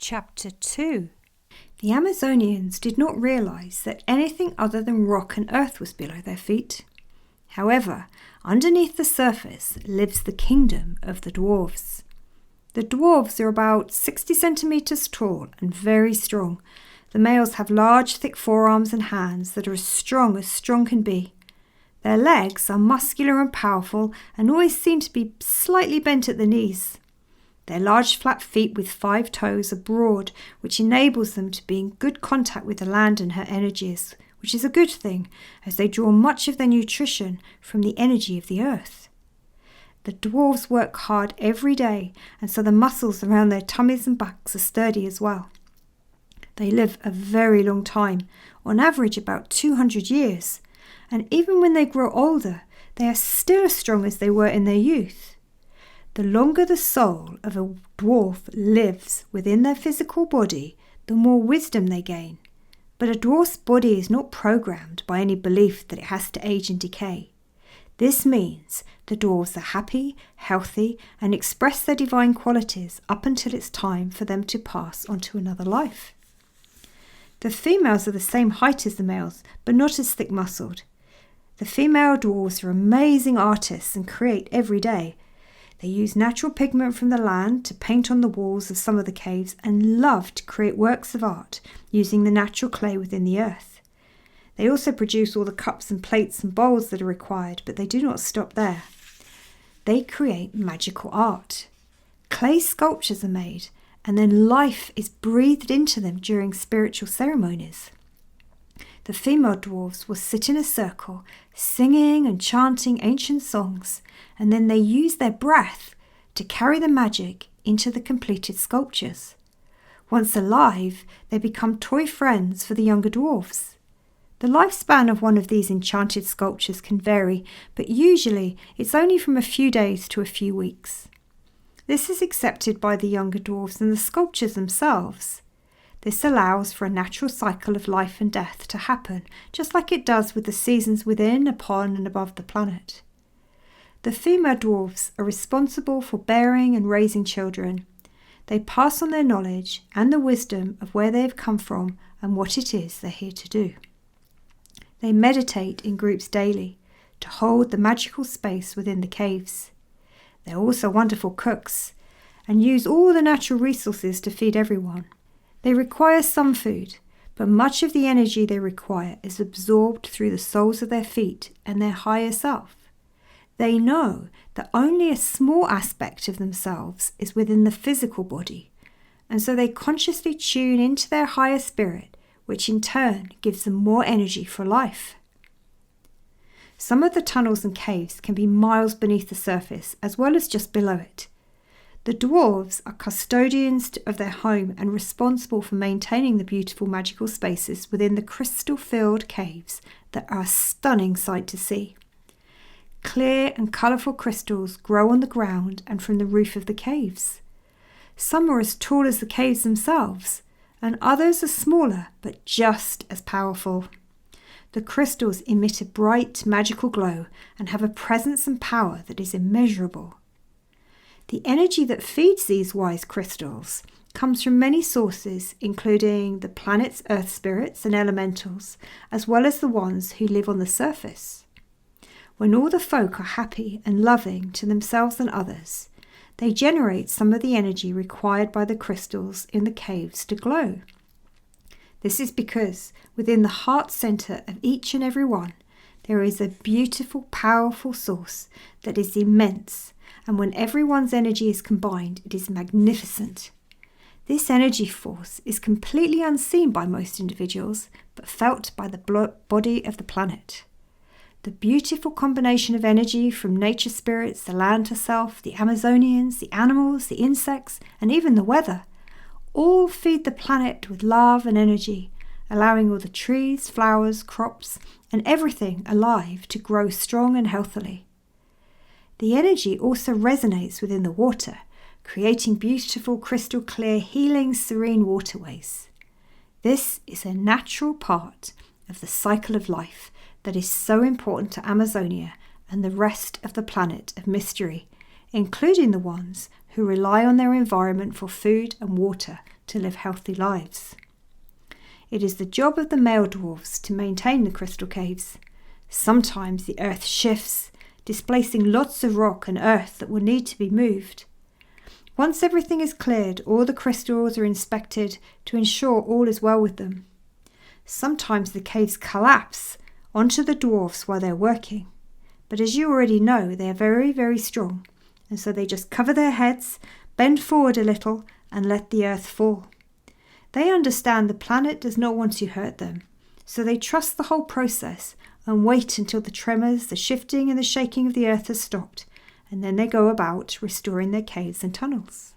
Chapter 2. The Amazonians did not realize that anything other than rock and earth was below their feet. However, underneath the surface lives the kingdom of the dwarves. The dwarves are about 60 centimeters tall and very strong. The males have large, thick forearms and hands that are as strong can be. Their legs are muscular and powerful and always seem to be slightly bent at the knees. Their large flat feet with 5 toes are broad, which enables them to be in good contact with the land and her energies, which is a good thing, as they draw much of their nutrition from the energy of the earth. The dwarves work hard every day, and so the muscles around their tummies and backs are sturdy as well. They live a very long time, on average about 200 years, and even when they grow older, they are still as strong as they were in their youth. The longer the soul of a dwarf lives within their physical body, the more wisdom they gain. But a dwarf's body is not programmed by any belief that it has to age and decay. This means the dwarves are happy, healthy, and express their divine qualities up until it's time for them to pass on to another life. The females are the same height as the males, but not as thick-muscled. The female dwarves are amazing artists and create every day. They use natural pigment from the land to paint on the walls of some of the caves and love to create works of art using the natural clay within the earth. They also produce all the cups and plates and bowls that are required, but they do not stop there. They create magical art. Clay sculptures are made, and then life is breathed into them during spiritual ceremonies. The female dwarves will sit in a circle, singing and chanting ancient songs, and then they use their breath to carry the magic into the completed sculptures. Once alive, they become toy friends for the younger dwarves. The lifespan of one of these enchanted sculptures can vary, but usually it's only from a few days to a few weeks. This is accepted by the younger dwarves and the sculptures themselves. This allows for a natural cycle of life and death to happen, just like it does with the seasons within, upon, and above the planet. The female dwarves are responsible for bearing and raising children. They pass on their knowledge and the wisdom of where they have come from and what it is they're here to do. They meditate in groups daily to hold the magical space within the caves. They're also wonderful cooks and use all the natural resources to feed everyone. They require some food, but much of the energy they require is absorbed through the soles of their feet and their higher self. They know that only a small aspect of themselves is within the physical body, and so they consciously tune into their higher spirit, which in turn gives them more energy for life. Some of the tunnels and caves can be miles beneath the surface, as well as just below it. The dwarves are custodians of their home and responsible for maintaining the beautiful magical spaces within the crystal-filled caves that are a stunning sight to see. Clear and colourful crystals grow on the ground and from the roof of the caves. Some are as tall as the caves themselves, and others are smaller but just as powerful. The crystals emit a bright, magical glow and have a presence and power that is immeasurable. The energy that feeds these wise crystals comes from many sources, including the planet's earth spirits and elementals, as well as the ones who live on the surface. When all the folk are happy and loving to themselves and others, they generate some of the energy required by the crystals in the caves to glow. This is because within the heart center of each and every one, there is a beautiful, powerful source that is immense, and when everyone's energy is combined, it is magnificent. This energy force is completely unseen by most individuals, but felt by the body of the planet. The beautiful combination of energy from nature spirits, the land herself, the Amazonians, the animals, the insects, and even the weather, all feed the planet with love and energy, allowing all the trees, flowers, crops, and everything alive to grow strong and healthily. The energy also resonates within the water, creating beautiful, crystal clear, healing, serene waterways. This is a natural part of the cycle of life that is so important to Amazonia and the rest of the planet of mystery, including the ones who rely on their environment for food and water to live healthy lives. It is the job of the male dwarfs to maintain the crystal caves. Sometimes the earth shifts, displacing lots of rock and earth that will need to be moved. Once everything is cleared, all the crystals are inspected to ensure all is well with them. Sometimes the caves collapse onto the dwarfs while they're working, but as you already know, they are very, very strong, and so they just cover their heads, bend forward a little, and let the earth fall. They understand the planet does not want to hurt them, so they trust the whole process and wait until the tremors, the shifting and the shaking of the earth has stopped, and then they go about restoring their caves and tunnels.